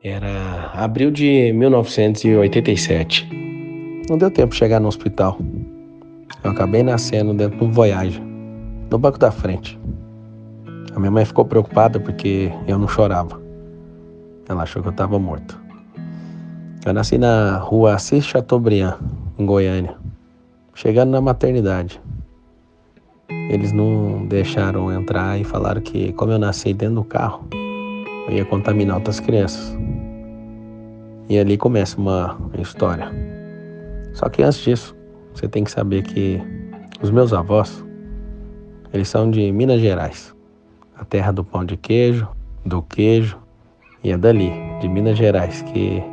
Era abril de 1987. Não deu tempo de chegar no hospital. Eu acabei nascendo dentro de um Voyage, no banco da frente. A minha mãe ficou preocupada porque eu não chorava. Ela achou que eu estava morto. Eu nasci na rua Assis Chateaubriand, em Goiânia. Chegando na maternidade, eles não deixaram eu entrar e falaram que, como eu nasci dentro do carro, eu ia contaminar outras crianças. E ali começa uma história. Só que antes disso, você tem que saber que os meus avós, eles são de Minas Gerais, a terra do pão de queijo, do queijo, e é dali, de Minas Gerais, que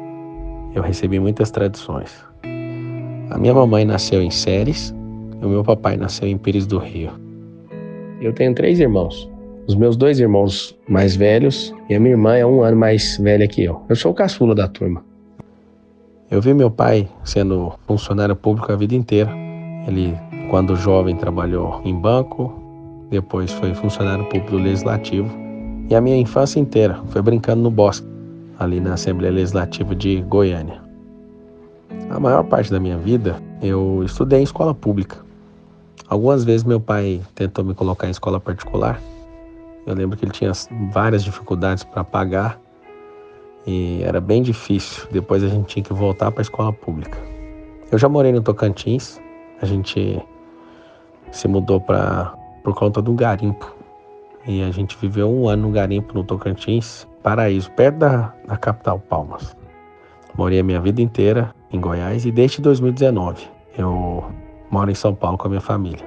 eu recebi muitas tradições. A minha mamãe nasceu em Ceres e o meu papai nasceu em Pires do Rio. Eu tenho 3 irmãos. Os meus 2 irmãos mais velhos e a minha irmã é 1 ano mais velha que eu. Eu sou o caçula da turma. Eu vi meu pai sendo funcionário público a vida inteira. Ele, quando jovem, trabalhou em banco, depois foi funcionário público do Legislativo. E a minha infância inteira foi brincando no bosque, ali na Assembleia Legislativa de Goiânia. A maior parte da minha vida eu estudei em escola pública. Algumas vezes meu pai tentou me colocar em escola particular. Eu lembro que ele tinha várias dificuldades para pagar e era bem difícil. Depois a gente tinha que voltar para a escola pública. Eu já morei no Tocantins. A gente se mudou por conta do garimpo. E a gente viveu 1 ano no garimpo no Tocantins, Paraíso, perto da capital, Palmas. Morei a minha vida inteira em Goiás e desde 2019 eu moro em São Paulo com a minha família.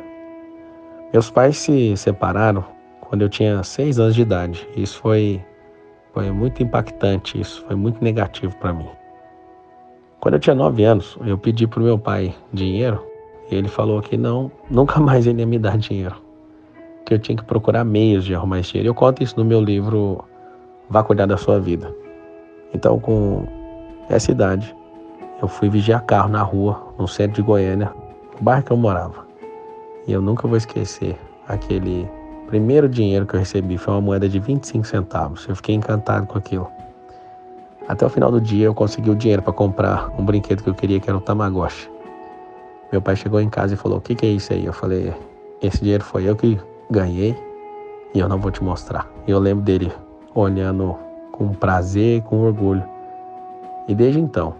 Meus pais se separaram quando eu tinha 6 anos de idade. Isso foi muito impactante, isso foi muito negativo para mim. Quando eu tinha 9 anos, eu pedi para o meu pai dinheiro e ele falou que nunca mais ele ia me dar dinheiro, que eu tinha que procurar meios de arrumar esse dinheiro. Eu conto isso no meu livro Vá Cuidar da Sua Vida. Então, com essa idade, eu fui vigiar carro na rua, no centro de Goiânia, no bairro que eu morava. E eu nunca vou esquecer aquele primeiro dinheiro que eu recebi. Foi uma moeda de 25 centavos. Eu fiquei encantado com aquilo. Até o final do dia eu consegui o dinheiro para comprar um brinquedo que eu queria, que era o Tamagotchi. Meu pai chegou em casa e falou: "O que é isso aí?" Eu falei: "Esse dinheiro foi eu que ganhei e eu não vou te mostrar." E eu lembro dele olhando com prazer, com orgulho. E desde então,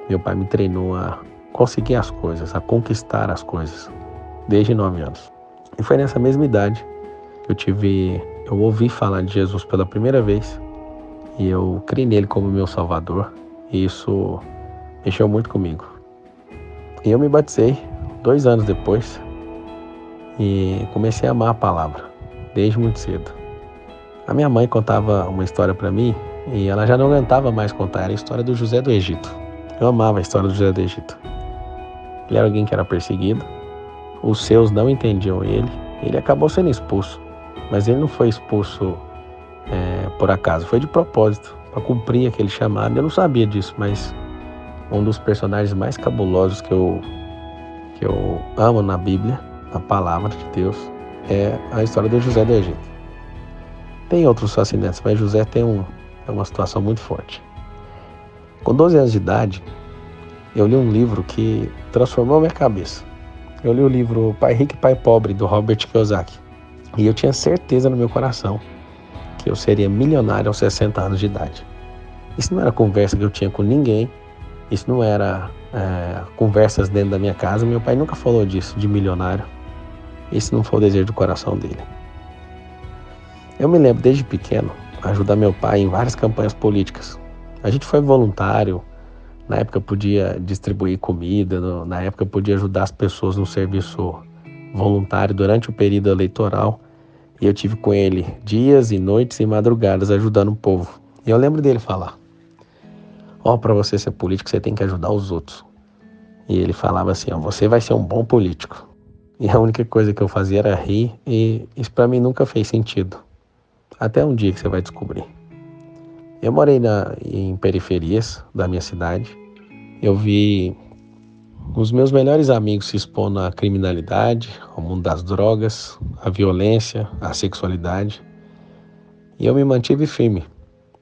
meu pai me treinou a conseguir as coisas, a conquistar as coisas, desde 9 anos. E foi nessa mesma idade que eu ouvi falar de Jesus pela primeira vez e eu criei nele como meu salvador. E isso mexeu muito comigo. E eu me batizei 2 anos depois e comecei a amar a palavra, desde muito cedo. A minha mãe contava uma história para mim e ela já não aguentava mais contar. Era a história do José do Egito. Eu amava a história do José do Egito. Ele era alguém que era perseguido, os seus não entendiam ele acabou sendo expulso. Mas ele não foi expulso por acaso, foi de propósito, para cumprir aquele chamado. Eu não sabia disso, mas um dos personagens mais cabulosos que eu amo na Bíblia, na palavra de Deus, é a história do José do Egito. Tem outros fascinantes, mas José tem uma situação muito forte. Com 12 anos de idade, eu li um livro que transformou a minha cabeça. Eu li o livro Pai Rico e Pai Pobre, do Robert Kiyosaki. E eu tinha certeza no meu coração que eu seria milionário aos 60 anos de idade. Isso não era conversa que eu tinha com ninguém. Isso não era conversas dentro da minha casa. Meu pai nunca falou disso, de milionário. Esse não foi o desejo do coração dele. Eu me lembro desde pequeno ajudar meu pai em várias campanhas políticas. A gente foi voluntário. Na época podia distribuir comida. Na época podia ajudar as pessoas no serviço voluntário durante o período eleitoral. E eu tive com ele dias e noites e madrugadas ajudando o povo. E eu lembro dele falar: para você ser político, você tem que ajudar os outros. E ele falava assim: você vai ser um bom político. E a única coisa que eu fazia era rir, e isso para mim nunca fez sentido. Até um dia que você vai descobrir. Eu morei em periferias da minha cidade. Eu vi os meus melhores amigos se expondo à criminalidade, ao mundo das drogas, à violência, à sexualidade. E eu me mantive firme.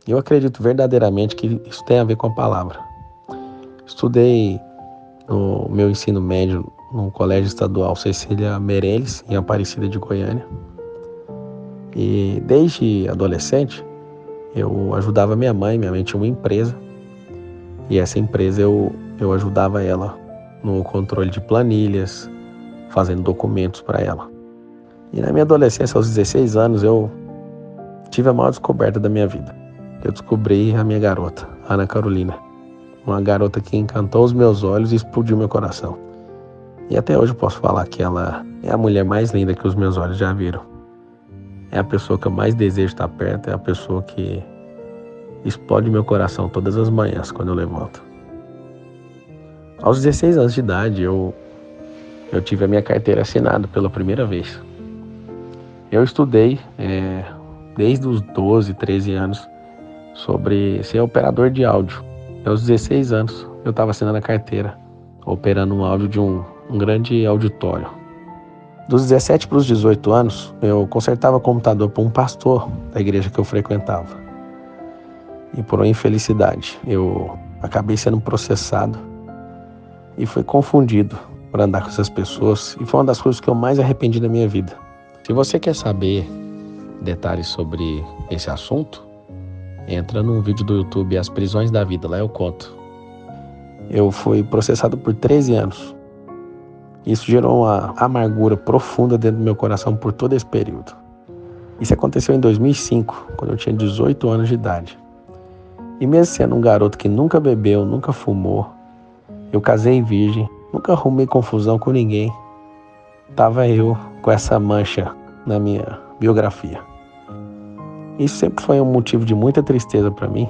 Eu acredito verdadeiramente que isso tem a ver com a palavra. Estudei no meu ensino médio no Colégio Estadual Cecília Meirelles, em Aparecida de Goiânia. E desde adolescente, eu ajudava minha mãe tinha uma empresa, e essa empresa eu ajudava ela no controle de planilhas, fazendo documentos para ela. E na minha adolescência, aos 16 anos, eu tive a maior descoberta da minha vida. Eu descobri a minha garota, Ana Carolina. Uma garota que encantou os meus olhos e explodiu meu coração. E até hoje eu posso falar que ela é a mulher mais linda que os meus olhos já viram. É a pessoa que eu mais desejo estar perto, é a pessoa que explode meu coração todas as manhãs quando eu levanto. Aos 16 anos de idade, eu tive a minha carteira assinada pela primeira vez. Eu estudei desde os 12, 13 anos sobre ser operador de áudio. E aos 16 anos, eu estava assinando a carteira, operando um áudio de um grande auditório. Dos 17 para os 18 anos, eu consertava computador para um pastor da igreja que eu frequentava. E por uma infelicidade, eu acabei sendo processado e fui confundido por andar com essas pessoas. E foi uma das coisas que eu mais arrependi da minha vida. Se você quer saber detalhes sobre esse assunto, entra num vídeo do YouTube, As Prisões da Vida, lá eu conto. Eu fui processado por 13 anos. Isso gerou uma amargura profunda dentro do meu coração por todo esse período. Isso aconteceu em 2005, quando eu tinha 18 anos de idade. E mesmo sendo um garoto que nunca bebeu, nunca fumou, eu casei virgem, nunca arrumei confusão com ninguém, tava eu com essa mancha na minha biografia. Isso sempre foi um motivo de muita tristeza para mim,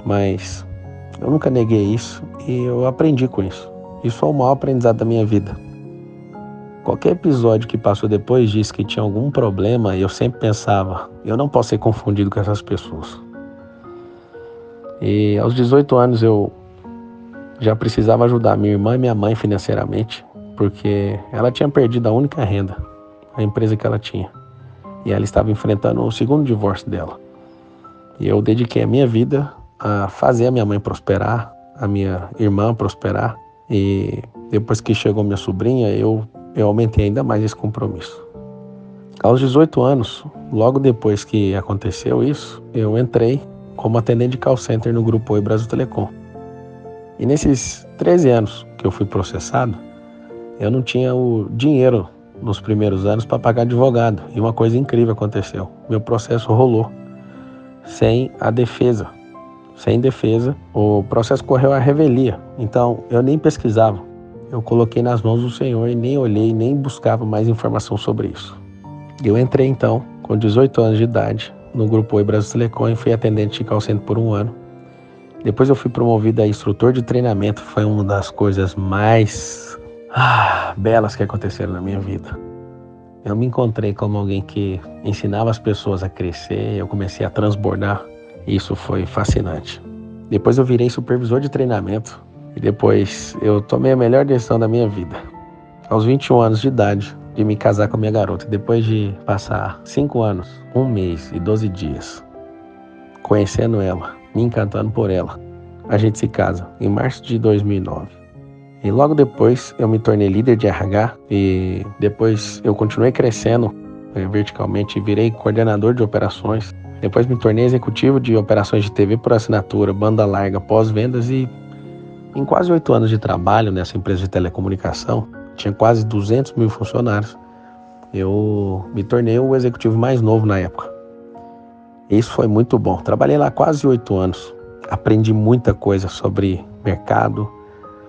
mas eu nunca neguei isso e eu aprendi com isso. Isso foi o maior aprendizado da minha vida. Qualquer episódio que passou depois disso que tinha algum problema, eu sempre pensava, eu não posso ser confundido com essas pessoas. E aos 18 anos eu já precisava ajudar minha irmã e minha mãe financeiramente, porque ela tinha perdido a única renda, a empresa que ela tinha. E ela estava enfrentando o segundo divórcio dela. E eu dediquei a minha vida a fazer a minha mãe prosperar, a minha irmã prosperar. E depois que chegou minha sobrinha, eu aumentei ainda mais esse compromisso. Aos 18 anos, logo depois que aconteceu isso, eu entrei como atendente de call center no Grupo Oi Brasil Telecom. E nesses 13 anos que eu fui processado, eu não tinha o dinheiro nos primeiros anos para pagar advogado. E uma coisa incrível aconteceu. Meu processo rolou sem a defesa. Sem defesa, o processo correu à revelia. Então, eu nem pesquisava. Eu coloquei nas mãos do Senhor e nem olhei, nem buscava mais informação sobre isso. Eu entrei, então, com 18 anos de idade, no Grupo Oi Brasil Telecom e fui atendente de call center por um ano. Depois eu fui promovido a instrutor de treinamento. Foi uma das coisas mais belas que aconteceram na minha vida. Eu me encontrei como alguém que ensinava as pessoas a crescer, eu comecei a transbordar. Isso foi fascinante. Depois eu virei supervisor de treinamento e depois eu tomei a melhor decisão da minha vida. Aos 21 anos de idade, de me casar com a minha garota. Depois de passar 5 anos, 1 mês e 12 dias conhecendo ela, me encantando por ela, a gente se casa em março de 2009. E logo depois eu me tornei líder de RH e depois eu continuei crescendo verticalmente e virei coordenador de operações. Depois me tornei executivo de operações de TV por assinatura, banda larga, pós-vendas e em quase 8 anos de trabalho nessa empresa de telecomunicação, tinha quase 200 mil funcionários, eu me tornei o executivo mais novo na época. Isso foi muito bom. Trabalhei lá quase 8 anos. Aprendi muita coisa sobre mercado,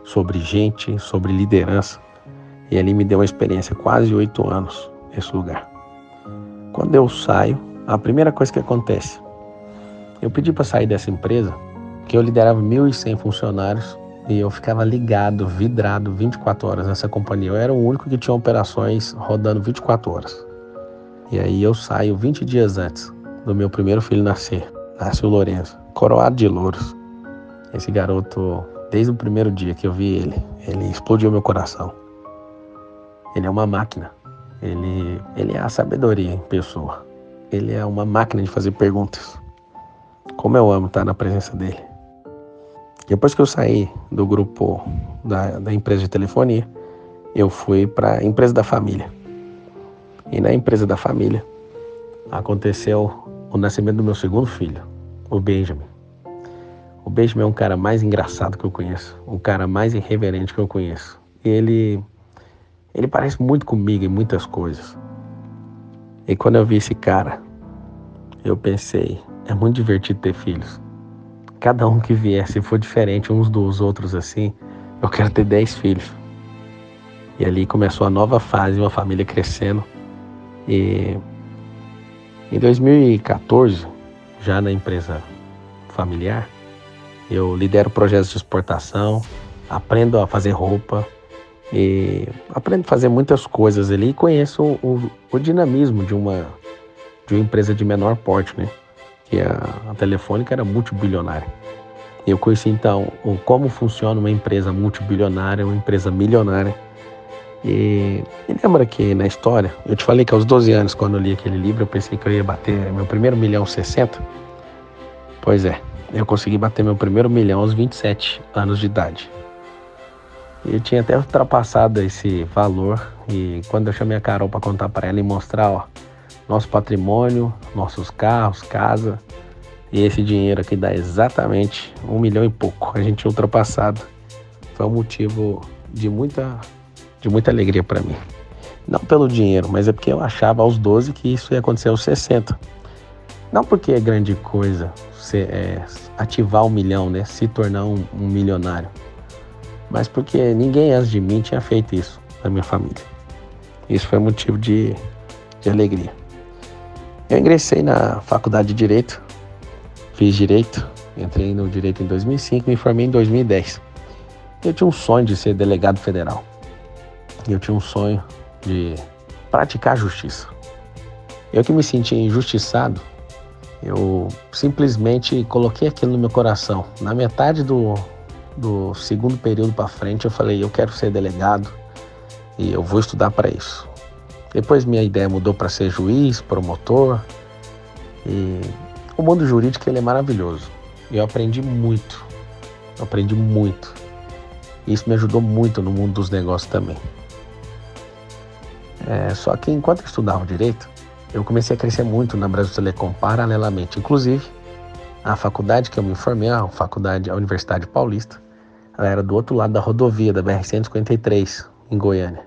sobre gente, sobre liderança. E ali me deu uma experiência quase 8 anos nesse lugar. Quando eu saio, a primeira coisa que acontece, eu pedi para sair dessa empresa, que eu liderava 1.100 funcionários e eu ficava ligado, vidrado 24 horas nessa companhia. Eu era o único que tinha operações rodando 24 horas. E aí eu saio 20 dias antes do meu primeiro filho nascer. Nasce o Lourenço, coroado de louros. Esse garoto, desde o primeiro dia que eu vi ele explodiu meu coração. Ele é uma máquina. Ele é a sabedoria em pessoa. Ele é uma máquina de fazer perguntas. Como eu amo estar na presença dele. Depois que eu saí do grupo da empresa de telefonia, eu fui para a empresa da família. E na empresa da família aconteceu o nascimento do meu segundo filho, o Benjamin. O Benjamin é um cara mais engraçado que eu conheço, um cara mais irreverente que eu conheço. E ele parece muito comigo em muitas coisas. E quando eu vi esse cara, eu pensei, é muito divertido ter filhos. Cada um que vier, se for diferente uns dos outros assim, eu quero ter 10 filhos. E ali começou a nova fase, uma família crescendo. E em 2014, já na empresa familiar, eu lidero projetos de exportação, aprendo a fazer roupa e aprendo a fazer muitas coisas ali e conheço o dinamismo de uma empresa de menor porte, né? Que a Telefônica era multibilionária. Eu conheci então como funciona uma empresa multibilionária, uma empresa milionária. E lembra que na história, eu te falei que aos 12 anos, quando eu li aquele livro, eu pensei que eu ia bater meu primeiro milhão aos 60. Pois é, eu consegui bater meu primeiro milhão aos 27 anos de idade. Eu tinha até ultrapassado esse valor e quando eu chamei a Carol para contar para ela e mostrar, nosso patrimônio, nossos carros, casa, e esse dinheiro aqui dá exatamente 1 milhão e pouco. A gente tinha ultrapassado. Foi um motivo de muita alegria para mim. Não pelo dinheiro, mas é porque eu achava aos 12 que isso ia acontecer aos 60. Não porque é grande coisa ativar 1 milhão, né? Se tornar um milionário. Mas porque ninguém antes de mim tinha feito isso na minha família. Isso foi motivo de alegria. Eu ingressei na faculdade de Direito, fiz Direito, entrei no Direito em 2005, me formei em 2010. Eu tinha um sonho de ser delegado federal. Eu tinha um sonho de praticar a justiça. Eu que me sentia injustiçado, eu simplesmente coloquei aquilo no meu coração. Na metade do segundo período para frente, eu falei, eu quero ser delegado e eu vou estudar para isso. Depois minha ideia mudou para ser juiz, promotor. E o mundo jurídico ele é maravilhoso. Eu aprendi muito. Isso me ajudou muito no mundo dos negócios também. Só que enquanto eu estudava direito, eu comecei a crescer muito na Brasil Telecom paralelamente. Inclusive, a faculdade que eu me formei, a Universidade Paulista, ela era do outro lado da rodovia, da BR-153, em Goiânia.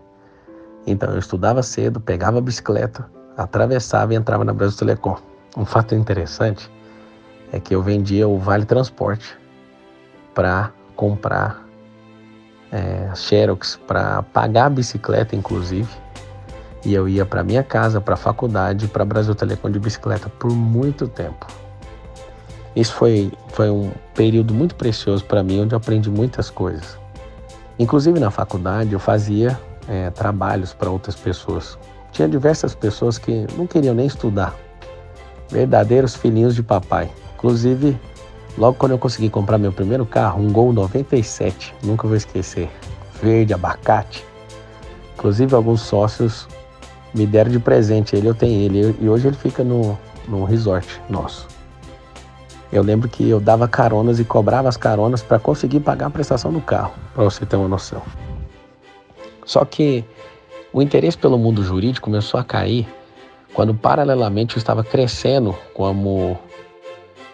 Então eu estudava cedo, pegava a bicicleta, atravessava e entrava na Brasil Telecom. Um fato interessante é que eu vendia o Vale Transporte para comprar Xerox, para pagar a bicicleta inclusive. E eu ia para minha casa, para a faculdade, para a Brasil Telecom de bicicleta por muito tempo. Isso foi um período muito precioso para mim, onde eu aprendi muitas coisas. Inclusive na faculdade eu fazia trabalhos para outras pessoas. Tinha diversas pessoas que não queriam nem estudar. Verdadeiros filhinhos de papai. Inclusive, logo quando eu consegui comprar meu primeiro carro, um Gol 97, nunca vou esquecer, verde, abacate. Inclusive alguns sócios me deram de presente ele, eu tenho ele, e hoje ele fica no resort nosso. Eu lembro que eu dava caronas e cobrava as caronas para conseguir pagar a prestação do carro, para você ter uma noção. Só que o interesse pelo mundo jurídico começou a cair quando paralelamente eu estava crescendo como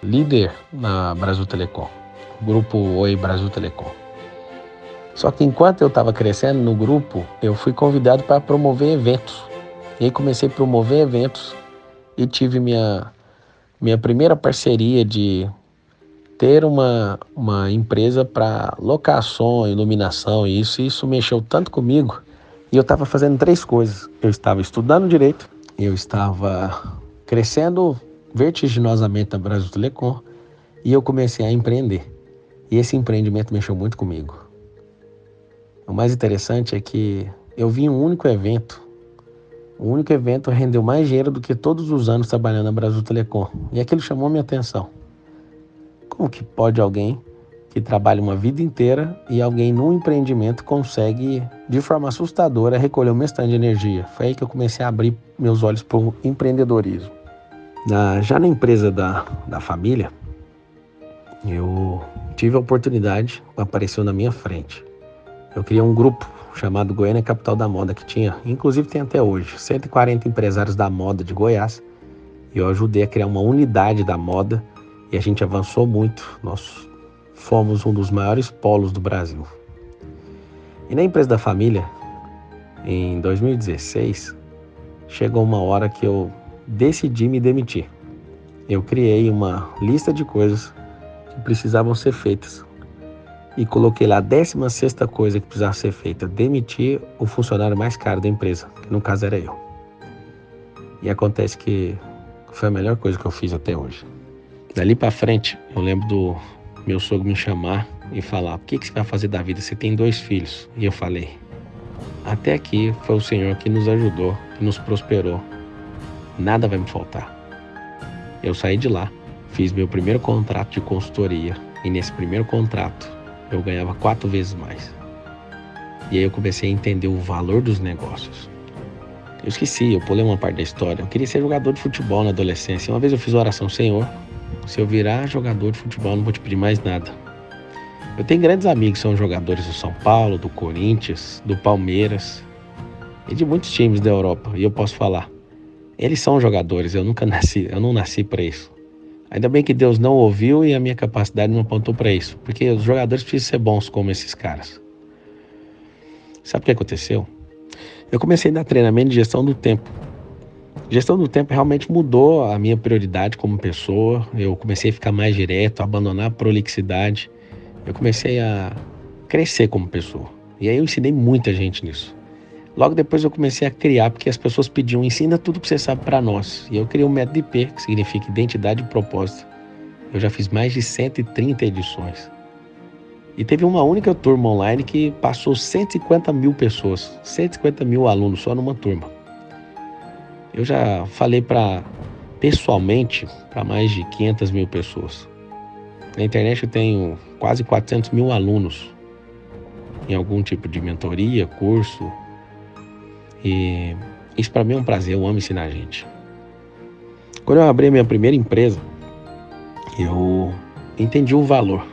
líder na Brasil Telecom, grupo Oi Brasil Telecom. Só que enquanto eu estava crescendo no grupo, eu fui convidado para promover eventos. E aí comecei a promover eventos e tive minha primeira parceria de ter uma empresa para locação, iluminação e isso mexeu tanto comigo. E eu estava fazendo 3 coisas. Eu estava estudando direito, eu estava crescendo vertiginosamente na Brasil Telecom e eu comecei a empreender. E esse empreendimento mexeu muito comigo. O mais interessante é que eu vi um único evento. O único evento rendeu mais dinheiro do que todos os anos trabalhando na Brasil Telecom. E aquilo chamou minha atenção. Como que pode alguém que trabalha uma vida inteira e alguém num empreendimento consegue, de forma assustadora, recolher o stand de energia? Foi aí que eu comecei a abrir meus olhos para o empreendedorismo. Já na empresa da família, Eu tive a oportunidade, apareceu na minha frente. Eu criei um grupo chamado Goiânia Capital da Moda, que tinha, inclusive tem até hoje, 140 empresários da moda de Goiás. E eu ajudei a criar uma unidade da moda e a gente avançou muito. Nós fomos um dos maiores polos do Brasil. E na empresa da família, em 2016, chegou uma hora que eu decidi me demitir. Eu criei uma lista de coisas que precisavam ser feitas e coloquei lá a 16ª coisa que precisava ser feita: demitir o funcionário mais caro da empresa, que no caso era eu. E acontece que foi a melhor coisa que eu fiz até hoje. Dali pra frente, eu lembro do meu sogro me chamar e falar: o que você vai fazer da vida? Você tem 2 filhos. E eu falei: até aqui foi o Senhor que nos ajudou, que nos prosperou. Nada vai me faltar. Eu saí de lá, fiz meu primeiro contrato de consultoria e nesse primeiro contrato eu ganhava 4 vezes mais. E aí eu comecei a entender o valor dos negócios. Eu esqueci, eu pulei uma parte da história. Eu queria ser jogador de futebol na adolescência. Uma vez eu fiz uma oração: Senhor, se eu virar jogador de futebol, eu não vou te pedir mais nada. Eu tenho grandes amigos que são jogadores do São Paulo, do Corinthians, do Palmeiras e de muitos times da Europa. E eu posso falar: eles são jogadores, eu não nasci para isso. Ainda bem que Deus não ouviu e a minha capacidade não apontou para isso, porque os jogadores precisam ser bons como esses caras. Sabe o que aconteceu? Eu comecei a dar treinamento de gestão do tempo. Gestão do tempo realmente mudou a minha prioridade como pessoa. Eu comecei a ficar mais direto, a abandonar a prolixidade. Eu comecei a crescer como pessoa. E aí eu ensinei muita gente nisso. Logo depois eu comecei a criar, porque as pessoas pediam: ensina tudo que você sabe para nós. E eu criei o método IP, que significa identidade e propósito. Eu já fiz mais de 130 edições. E teve uma única turma online que passou 150 mil pessoas, 150 mil alunos só numa turma. Eu já falei pessoalmente para mais de 500 mil pessoas. Na internet eu tenho quase 400 mil alunos em algum tipo de mentoria, curso. E isso para mim é um prazer, eu amo ensinar a gente. Quando eu abri a minha primeira empresa, eu entendi o valor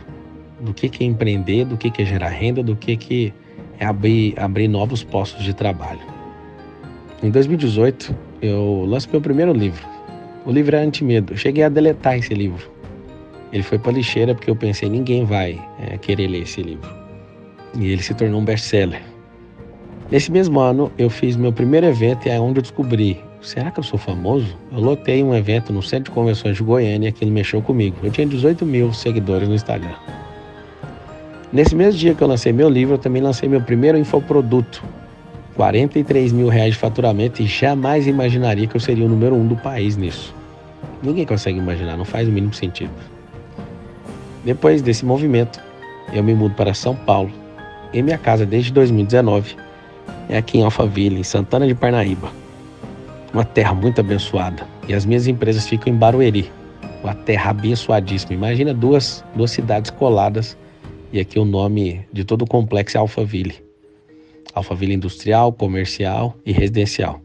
do que é empreender, do que é gerar renda, do que é abrir novos postos de trabalho. Em 2018, eu lancei meu primeiro livro. O livro é Antimedo. Eu cheguei a deletar esse livro. Ele foi para lixeira porque eu pensei: ninguém vai querer ler esse livro. E ele se tornou um best-seller. Nesse mesmo ano, eu fiz meu primeiro evento e é onde eu descobri: será que eu sou famoso? Eu lotei um evento no Centro de Convenções de Goiânia e aquilo mexeu comigo. Eu tinha 18 mil seguidores no Instagram. Nesse mesmo dia que eu lancei meu livro, eu também lancei meu primeiro infoproduto. 43 mil reais de faturamento, e jamais imaginaria que eu seria o número 1 do país nisso. Ninguém consegue imaginar, não faz o mínimo sentido. Depois desse movimento, eu me mudo para São Paulo. E minha casa desde 2019 é aqui em Alphaville, em Santana de Parnaíba. Uma terra muito abençoada. E as minhas empresas ficam em Barueri, uma terra abençoadíssima. Imagina duas cidades coladas. E aqui o nome de todo o complexo é Alphaville. Alphaville industrial, comercial e residencial.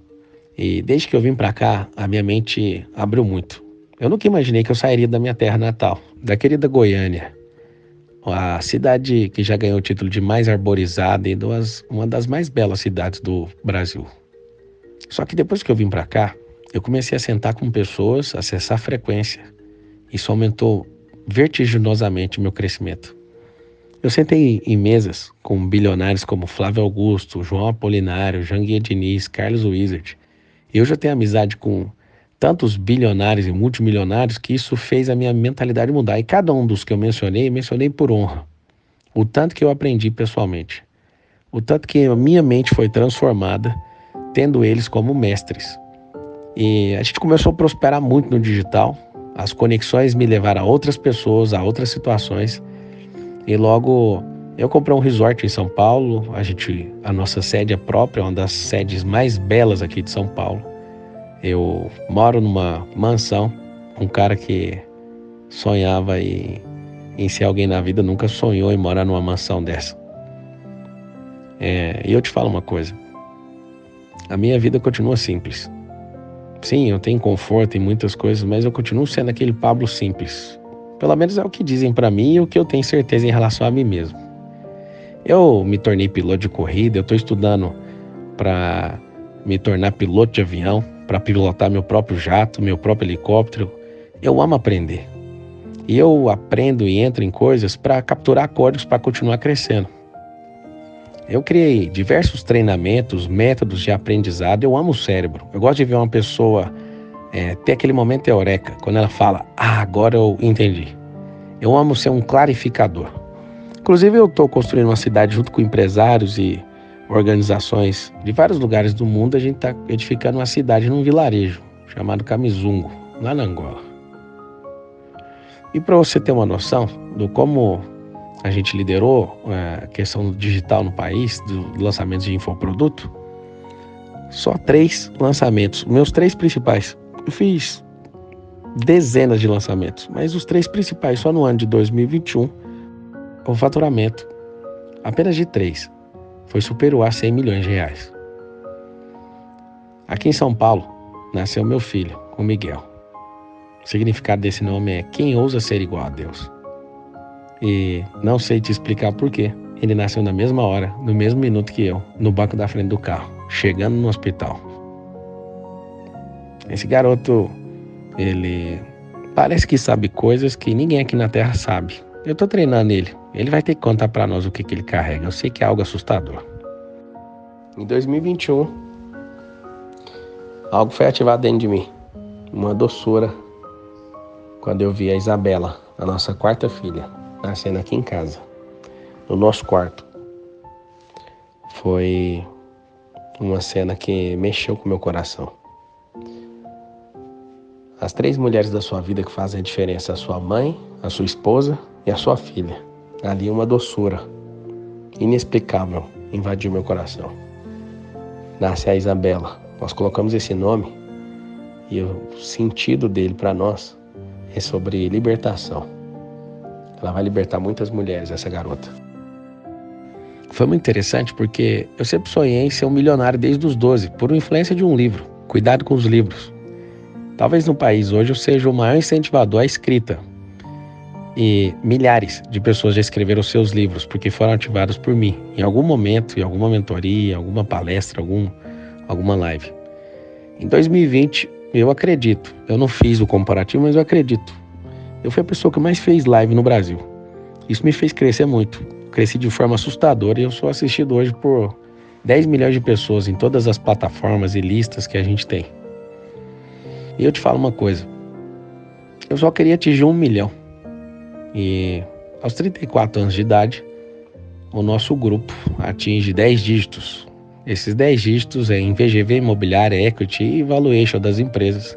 E desde que eu vim para cá, a minha mente abriu muito. Eu nunca imaginei que eu sairia da minha terra natal, da querida Goiânia, a cidade que já ganhou o título de mais arborizada e uma das mais belas cidades do Brasil. Só que depois que eu vim para cá, eu comecei a sentar com pessoas, acessar frequência. Isso aumentou vertiginosamente o meu crescimento. Eu sentei em mesas com bilionários como Flávio Augusto, João Apolinário, Janguier Diniz, Carlos Wizard. E eu já tenho amizade com tantos bilionários e multimilionários que isso fez a minha mentalidade mudar. E cada um dos que eu mencionei por honra. O tanto que eu aprendi pessoalmente. O tanto que a minha mente foi transformada tendo eles como mestres. E a gente começou a prosperar muito no digital. As conexões me levaram a outras pessoas, a outras situações. E logo eu comprei um resort em São Paulo. A nossa sede é própria, uma das sedes mais belas aqui de São Paulo. Eu moro numa mansão. Um cara que sonhava em ser alguém na vida nunca sonhou em morar numa mansão dessa. E eu te falo uma coisa. A minha vida continua simples. Sim, eu tenho conforto em muitas coisas, mas eu continuo sendo aquele Pablo simples. Pelo menos é o que dizem para mim e o que eu tenho certeza em relação a mim mesmo. Eu me tornei piloto de corrida, eu estou estudando para me tornar piloto de avião, para pilotar meu próprio jato, meu próprio helicóptero. Eu amo aprender. E eu aprendo e entro em coisas para capturar códigos para continuar crescendo. Eu criei diversos treinamentos, métodos de aprendizado. Eu amo o cérebro. Eu gosto de ver uma pessoa ter aquele momento eureka, quando ela fala, agora eu entendi. Eu amo ser um clarificador. Inclusive, eu estou construindo uma cidade junto com empresários e organizações de vários lugares do mundo. A gente está edificando uma cidade num vilarejo chamado Kamizungu, lá na Angola. E para você ter uma noção do como a gente liderou a questão digital no país, do lançamento de infoproduto, só 3 lançamentos, meus 3 principais. Eu fiz dezenas de lançamentos, mas os 3 principais só no ano de 2021, o faturamento, apenas de 3, foi superior a 100 milhões de reais. Aqui em São Paulo, nasceu meu filho, o Miguel. O significado desse nome é quem ousa ser igual a Deus. E não sei te explicar por quê. Ele nasceu na mesma hora, no mesmo minuto que eu, no banco da frente do carro, chegando no hospital. Esse garoto, ele parece que sabe coisas que ninguém aqui na Terra sabe. Eu tô treinando ele. Ele vai ter que contar pra nós o que ele carrega. Eu sei que é algo assustador. Em 2021, algo foi ativado dentro de mim. Uma doçura. Quando eu vi a Isabela, a nossa 4ª filha, nascendo aqui em casa, no nosso quarto. Foi uma cena que mexeu com o meu coração. As 3 mulheres da sua vida que fazem a diferença, a sua mãe, a sua esposa e a sua filha. Ali uma doçura inexplicável invadiu meu coração. Nasce a Isabela. Nós colocamos esse nome e o sentido dele para nós é sobre libertação. Ela vai libertar muitas mulheres, essa garota. Foi muito interessante porque eu sempre sonhei em ser um milionário desde os 12, por influência de um livro. Cuidado com os livros. Talvez no país hoje eu seja o maior incentivador à escrita. E milhares de pessoas já escreveram seus livros porque foram ativados por mim. Em algum momento, em alguma mentoria, em alguma palestra, alguma live. Em 2020, eu acredito. Eu não fiz o comparativo, mas eu acredito. Eu fui a pessoa que mais fez live no Brasil. Isso me fez crescer muito. Cresci de forma assustadora e eu sou assistido hoje por 10 milhões de pessoas em todas as plataformas e listas que a gente tem. E eu te falo uma coisa. Eu só queria atingir 1 milhão. E aos 34 anos de idade, o nosso grupo atinge 10 dígitos. Esses 10 dígitos é em VGV, imobiliária, equity e valuation das empresas.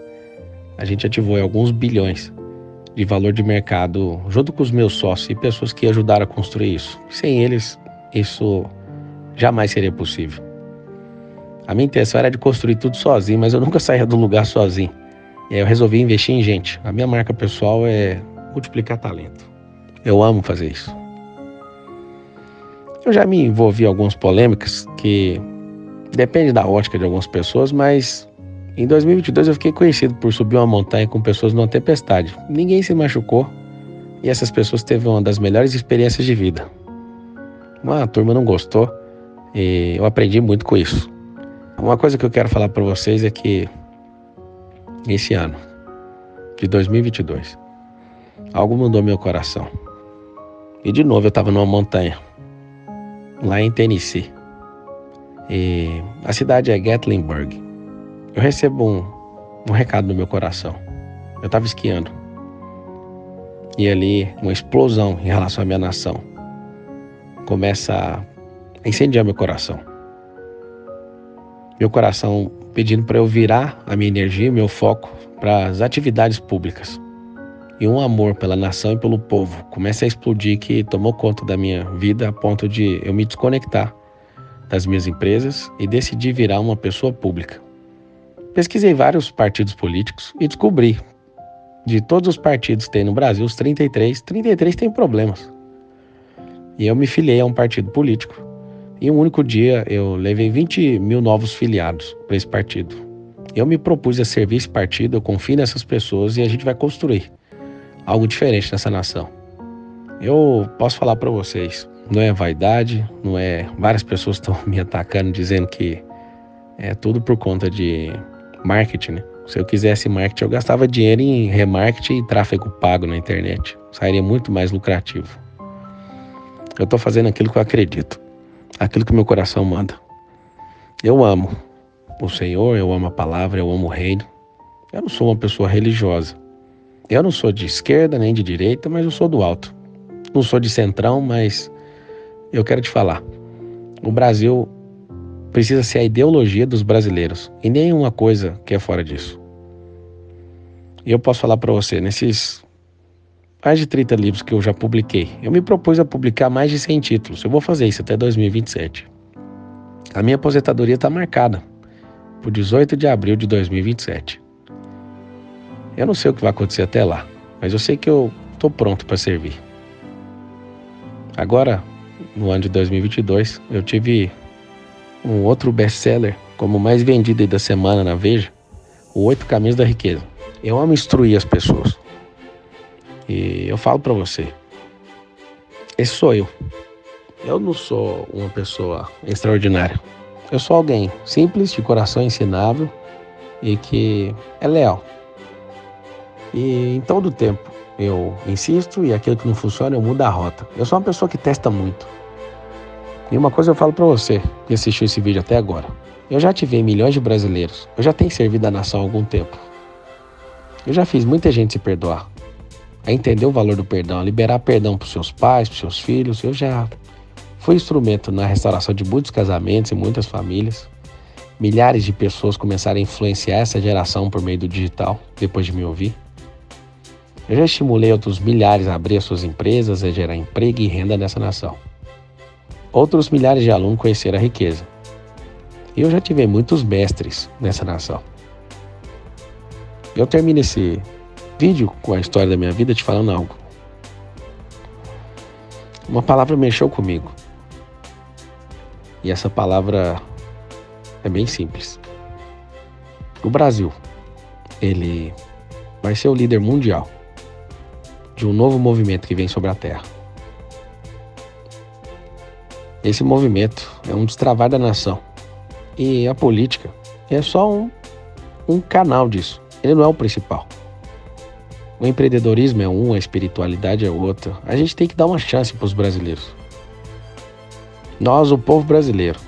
A gente ativou alguns bilhões de valor de mercado junto com os meus sócios e pessoas que ajudaram a construir isso. Sem eles, isso jamais seria possível. A minha intenção era de construir tudo sozinho, mas eu nunca saía do lugar sozinho. E aí eu resolvi investir em gente. A minha marca pessoal é multiplicar talento. Eu amo fazer isso. Eu já me envolvi em algumas polêmicas que depende da ótica de algumas pessoas, mas em 2022 eu fiquei conhecido por subir uma montanha com pessoas numa tempestade. Ninguém se machucou e essas pessoas teve uma das melhores experiências de vida. Uma turma não gostou e eu aprendi muito com isso. Uma coisa que eu quero falar para vocês é que esse ano de 2022 algo mudou meu coração. E de novo eu estava numa montanha lá em Tennessee. E a cidade é Gatlinburg. Eu recebo um recado no meu coração. Eu estava esquiando. E ali uma explosão em relação à minha nação começa a incendiar meu coração. Meu coração pedindo para eu virar a minha energia, meu foco para as atividades públicas. E um amor pela nação e pelo povo começa a explodir que tomou conta da minha vida a ponto de eu me desconectar das minhas empresas e decidi virar uma pessoa pública. Pesquisei vários partidos políticos e descobri, de todos os partidos que tem no Brasil, os 33 têm problemas. E eu me filiei a um partido político. E um único dia eu levei 20 mil novos filiados para esse partido. Eu me propus a servir esse partido, eu confio nessas pessoas e a gente vai construir algo diferente nessa nação. Eu posso falar para vocês, não é vaidade, não é... Várias pessoas estão me atacando dizendo que é tudo por conta de marketing, né? Se eu quisesse marketing, eu gastava dinheiro em remarketing e tráfego pago na internet. Sairia muito mais lucrativo. Eu estou fazendo aquilo que eu acredito, aquilo que meu coração manda. Eu amo o Senhor, eu amo a palavra, eu amo o reino. Eu não sou uma pessoa religiosa. Eu não sou de esquerda nem de direita, mas eu sou do alto. Não sou de centrão, mas eu quero te falar. O Brasil precisa ser a ideologia dos brasileiros e nenhuma coisa que é fora disso. E eu posso falar para você, nesses mais de 30 livros que eu já publiquei, eu me propus a publicar mais de 100 títulos. Eu vou fazer isso até 2027. A minha aposentadoria está marcada por 18 de abril de 2027. Eu não sei o que vai acontecer até lá, mas eu sei que eu estou pronto para servir. Agora, no ano de 2022, eu tive um outro best-seller como o mais vendido aí da semana na Veja, o 8 Caminhos da Riqueza. Eu amo instruir as pessoas. E eu falo para você, esse sou eu. Eu não sou uma pessoa extraordinária. Eu sou alguém simples, de coração ensinável e que é leal. E em todo tempo eu insisto e aquilo que não funciona eu mudo a rota. Eu sou uma pessoa que testa muito. E uma coisa eu falo pra você que assistiu esse vídeo até agora. Eu já ativei milhões de brasileiros. Eu já tenho servido a nação há algum tempo. Eu já fiz muita gente se perdoar. A entender o valor do perdão, a liberar perdão pros seus pais, pros seus filhos. Eu já fui instrumento na restauração de muitos casamentos e muitas famílias. Milhares de pessoas começaram a influenciar essa geração por meio do digital, depois de me ouvir. Eu já estimulei outros milhares a abrir as suas empresas, a gerar emprego e renda nessa nação. Outros milhares de alunos conheceram a riqueza. E eu já tive muitos mestres nessa nação. Eu termino esse vídeo com a história da minha vida te falando algo. Uma palavra mexeu comigo. E essa palavra é bem simples. O Brasil, ele vai ser o líder mundial de um novo movimento que vem sobre a Terra. Esse movimento é um destravar da nação. E a política é só um canal disso. Ele não é o principal. O empreendedorismo é um, a espiritualidade é outra. A gente tem que dar uma chance para os brasileiros. Nós, o povo brasileiro,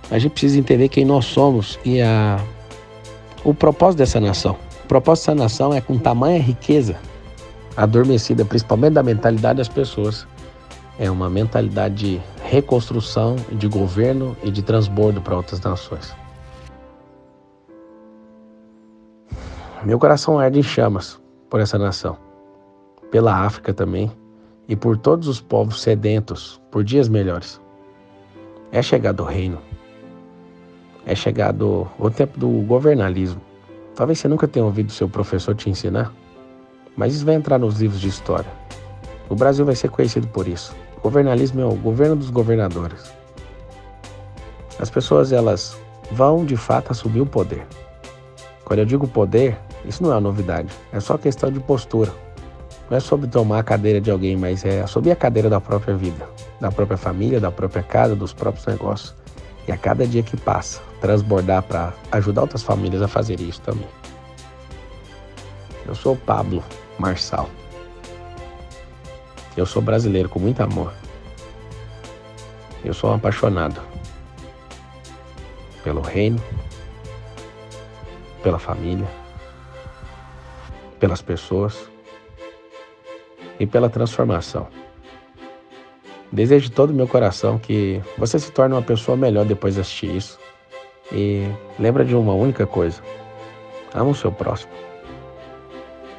a gente precisa entender quem nós somos e o propósito dessa nação. O propósito dessa nação é com tamanha riqueza adormecida, principalmente da mentalidade das pessoas. É uma mentalidade de reconstrução, de governo e de transbordo para outras nações. Meu coração arde em chamas por essa nação, pela África também e por todos os povos sedentos por dias melhores. É chegado o reino, é chegado o tempo do governalismo. Talvez você nunca tenha ouvido seu professor te ensinar, mas isso vai entrar nos livros de história. O Brasil vai ser conhecido por isso. O governalismo é o governo dos governadores. As pessoas, elas vão de fato assumir o poder. Quando eu digo poder, isso não é uma novidade, é só questão de postura. Não é sobre tomar a cadeira de alguém, mas é sobre a cadeira da própria vida, da própria família, da própria casa, dos próprios negócios. E a cada dia que passa, transbordar para ajudar outras famílias a fazer isso também. Eu sou Pablo Marçal. Eu sou brasileiro com muito amor. Eu sou um apaixonado pelo reino, pela família, pelas pessoas e pela transformação. Desejo de todo o meu coração que você se torne uma pessoa melhor depois de assistir isso. E lembra de uma única coisa: ama o seu próximo.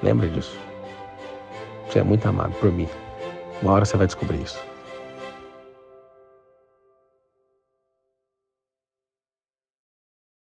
Lembra disso. Você é muito amado por mim. Uma hora você vai descobrir isso.